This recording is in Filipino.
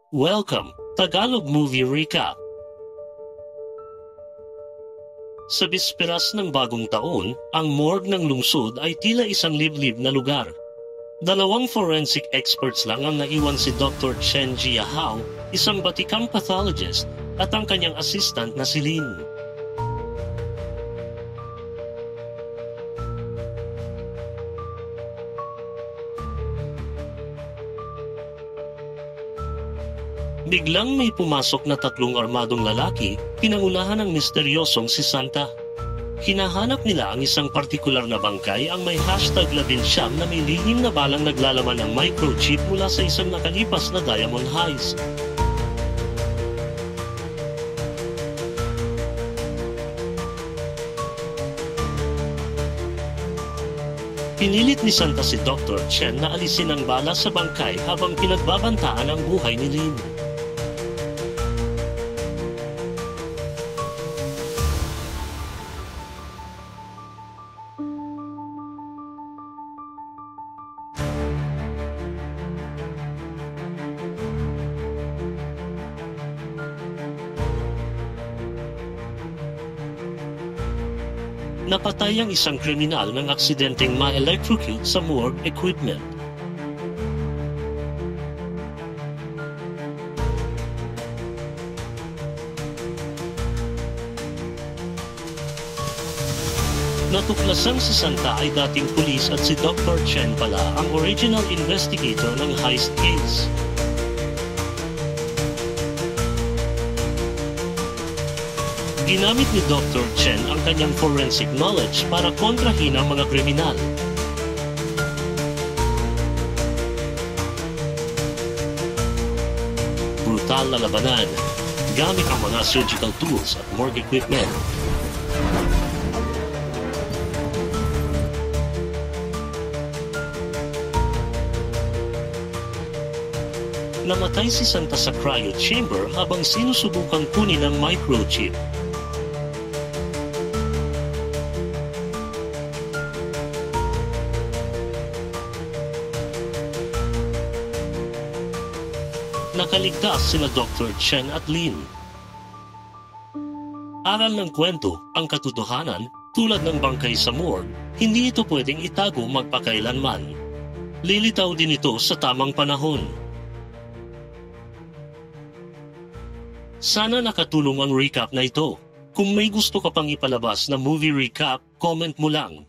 Welcome, Tagalog Movie Recap. Sa bisperas ng bagong taon, ang morgue ng lungsod ay tila isang liblib na lugar. Dalawang forensic experts lang ang naiwan, si Dr. Chen Jiahao, isang batikang pathologist, at ang kanyang assistant na si Lin. Biglang may pumasok na tatlong armadong lalaki, pinangunahan ng misteryosong si Santa. Hinahanap nila ang isang partikular na bangkay, ang may #19 na may lihim na balang naglalaman ng microchip mula sa isang nakalipas na Diamond Heist. Pinilit ni Santa si Dr. Chen na alisin ang bala sa bangkay habang pinagbabantaan ang buhay ni Lin. Napatay ang isang kriminal ng aksidenteng ma-electrocute sa morgue equipment. Natuklasang si Santa ay dating pulis at si Dr. Chen pala ang original investigator ng heist case. Ginamit ni Dr. Chen ang kanyang forensic knowledge para kontrahin ang mga kriminal. Brutal na labanan, gamit ang mga surgical tools at morgue equipment. Namatay si Santa sa cryo chamber habang sinusubukang kunin ang microchip. Nakaligtas sina Dr. Chen at Lin. Aral ng kwento, ang katotohanan, tulad ng bangkay sa morgue, hindi ito pwedeng itago magpakailanman. Lilitaw din ito sa tamang panahon. Sana nakatulong ang recap na ito. Kung may gusto ka pang ipalabas na movie recap, comment mo lang.